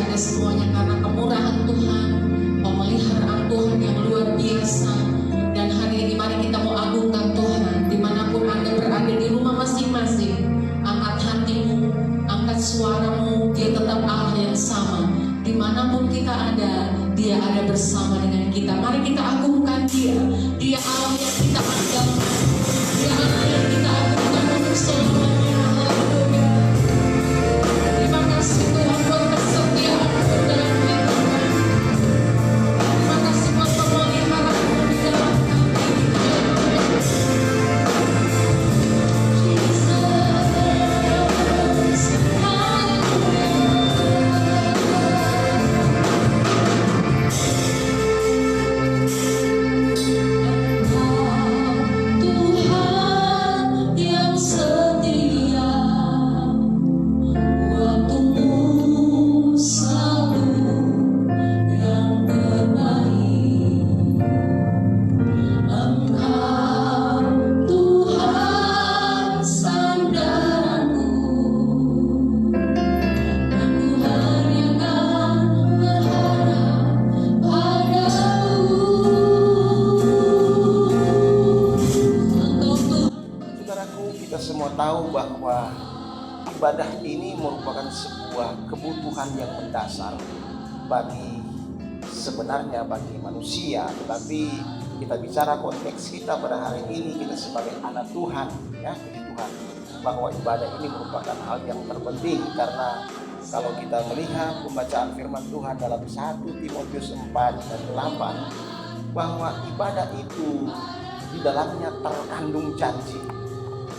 ada semuanya karena kemurahan Tuhan, pemeliharaan Tuhan yang luar biasa. Dan hari ini mari kita mau agungkan Tuhan. Dimanapun Anda berada di rumah masing-masing, angkat hatimu, angkat suaramu. Dia tetap Allah yang sama. Dimanapun kita ada, Dia ada bersama dengan kita. Mari kita agungkan Dia. Dia Allah yang kita andalkan. Dia Allah yang kita agungkan untuk selamanya. Haleluya. Terima kasih Tuhan buat kesetiaan-Mu dalam hidup kami. Terima kasih buat pemeliharaan-Mu di dalam kami. Semua tahu bahwa ibadah ini merupakan sebuah kebutuhan yang mendasar bagi manusia. Tetapi kita bicara konteks kita pada hari ini, kita sebagai anak Tuhan, ya, Tuhan, bahwa ibadah ini merupakan hal yang terpenting. Karena kalau kita melihat pembacaan firman Tuhan dalam 1 Timotius 4 dan 8, bahwa ibadah itu di dalamnya terkandung janji.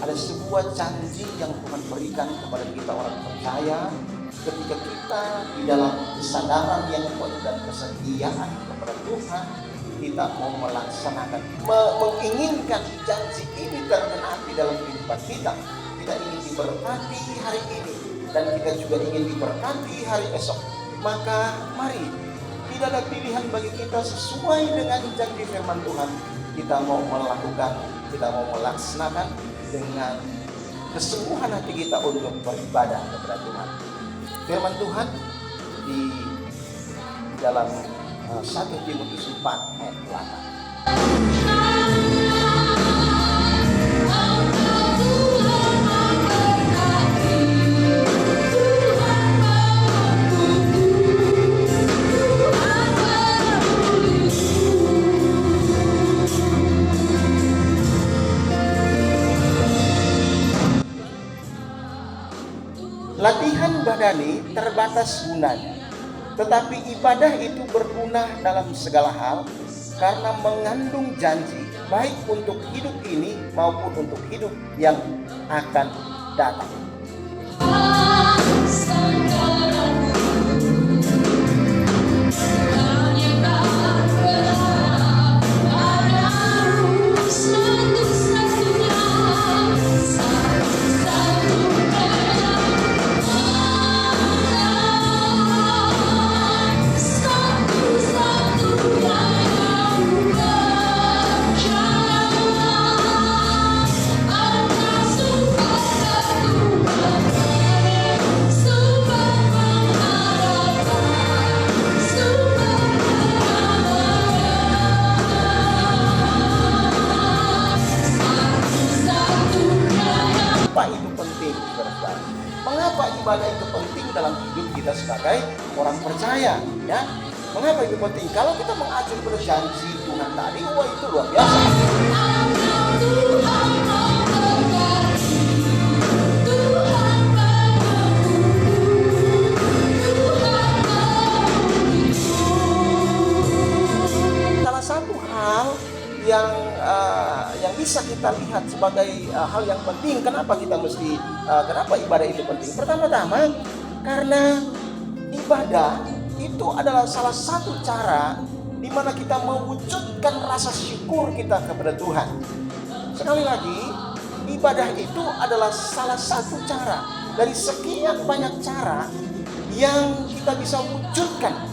Ada sebuah janji yang Tuhan berikan kepada kita orang percaya ketika kita di dalam kesadaran yang penuh dan kesetiaan kepada Tuhan, kita mau melaksanakan, menginginkan janji ini tergenapi dalam kehidupan kita. Kita ingin diberkati hari ini dan kita juga ingin diberkati hari esok. Maka mari, tidak ada pilihan bagi kita sesuai dengan janji firman Tuhan. Kita mau melakukan, kita mau melaksanakan dengan kesungguhan hati kita untuk beribadah kepada Tuhan. Firman Tuhan di dalam 1 Timotius 4 ayat 8. Latihan badani terbatas gunanya, tetapi ibadah itu berguna dalam segala hal karena mengandung janji baik untuk hidup ini maupun untuk hidup yang akan datang. Mengapa ibadah itu penting dalam hidup kita sebagai orang percaya? Ya, mengapa itu penting? Kalau kita mengacu pada janji Tuhan tadi, wah itu luar biasa. Salah satu hal yang bisa kita lihat sebagai hal yang penting, kenapa ibadah itu penting? Pertama-tama, karena ibadah itu adalah salah satu cara di mana kita mewujudkan rasa syukur kita kepada Tuhan. Sekali lagi, ibadah itu adalah salah satu cara dari sekian banyak cara yang kita bisa wujudkan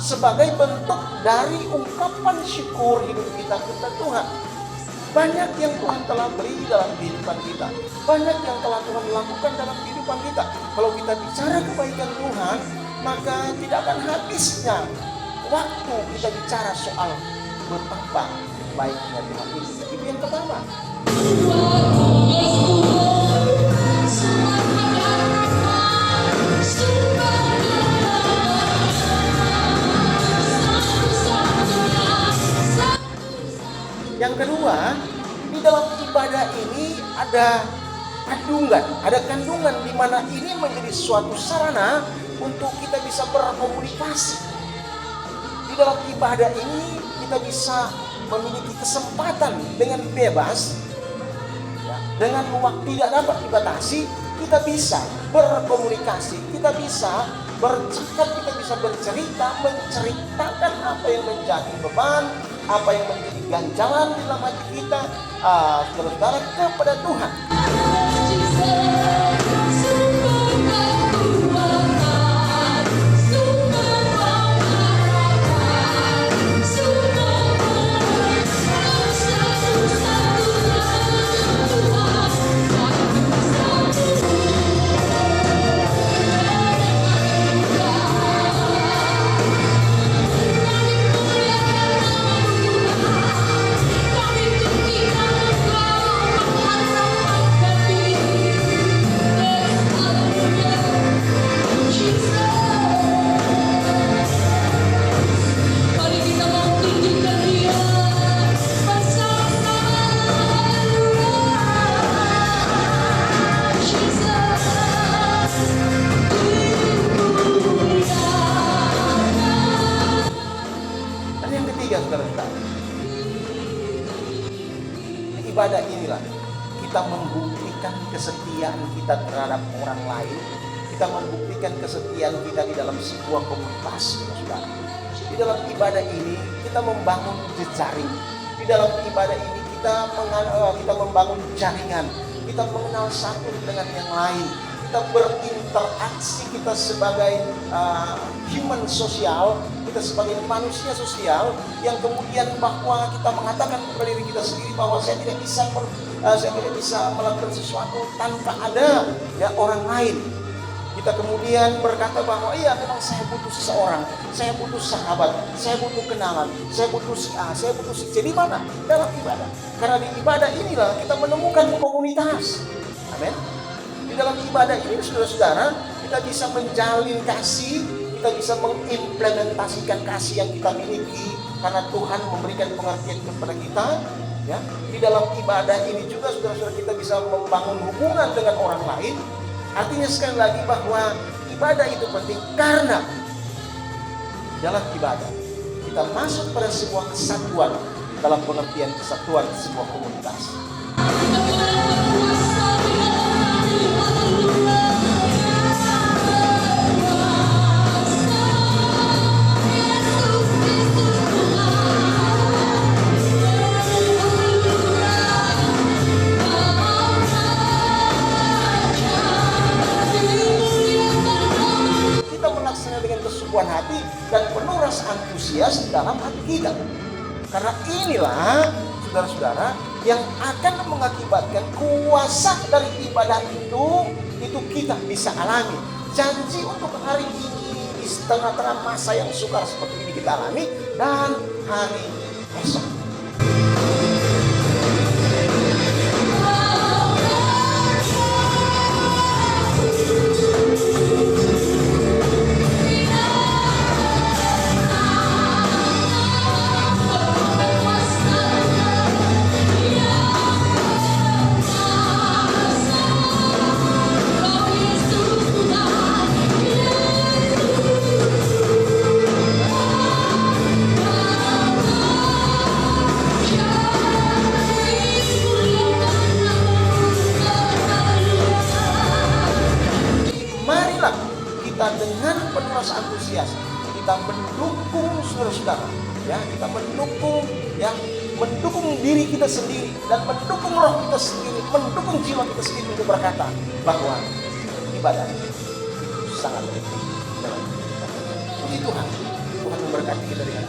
sebagai bentuk dari ungkapan syukur hidup kita kepada Tuhan. Banyak yang Tuhan telah beri dalam kehidupan kita, banyak yang telah Tuhan lakukan dalam kehidupan kita. Kalau kita bicara kebaikan Tuhan, maka tidak akan habisnya waktu kita bicara soal betapa baiknya Tuhan itu. Itu yang pertama. Yang kedua, di dalam ibadah ini ada kandungan di mana ini menjadi suatu sarana untuk kita bisa berkomunikasi. Di dalam ibadah ini kita bisa memiliki kesempatan dengan bebas, ya, dengan waktu tidak dapat dibatasi, kita bisa berkomunikasi, kita bisa bercakap, kita bisa bercerita, menceritakan apa yang menjadi beban, apa yang menjadi ganjalan di dalam hati kita, saudara-saudara, kepada Tuhan. Ibadah inilah kita membuktikan kesetiaan kita terhadap orang lain, kita membuktikan kesetiaan kita di dalam sebuah komunitas, saudara. Di dalam ibadah ini kita membangun jejaring, di dalam ibadah ini kita membangun jaringan, kita mengenal satu dengan yang lain, kita berinteraksi, kita sebagai human sosial, kita sebagai manusia sosial yang kemudian bahwa kita mengatakan kepada diri kita sendiri bahwa saya tidak bisa melakukan sesuatu tanpa ada ya orang lain. Kita kemudian berkata bahwa iya memang saya butuh seseorang, saya butuh sahabat, saya butuh kenalan, saya butuh si A, saya butuh si C. Di mana? Dalam ibadah. Karena di ibadah inilah kita menemukan komunitas. Amin. Di dalam ibadah ini saudara-saudara kita bisa menjalin kasih, kita bisa mengimplementasikan kasih yang kita miliki karena Tuhan memberikan pengertian kepada kita. Ya, di dalam ibadah ini juga saudara-saudara kita bisa membangun hubungan dengan orang lain. Artinya sekali lagi bahwa ibadah itu penting karena dalam ibadah kita masuk pada sebuah kesatuan dalam pengertian kesatuan sebuah komunitas. Dengan kesungguhan hati dan penuh rasa antusias dalam hati kita. Karena inilah saudara-saudara yang akan mengakibatkan kuasa dari ibadah itu kita bisa alami. Janji untuk hari ini di tengah-tengah masa yang sukar seperti ini kita alami dan hari esok. Dengan penuh rasa antusias kita mendukung saudara-saudara, ya kita mendukung diri kita sendiri dan mendukung roh kita sendiri, mendukung jiwa kita sendiri untuk berkata bahwa ibadah itu sangat penting dalam hidup kita. Puji Tuhan, Tuhan memberkati kita dengan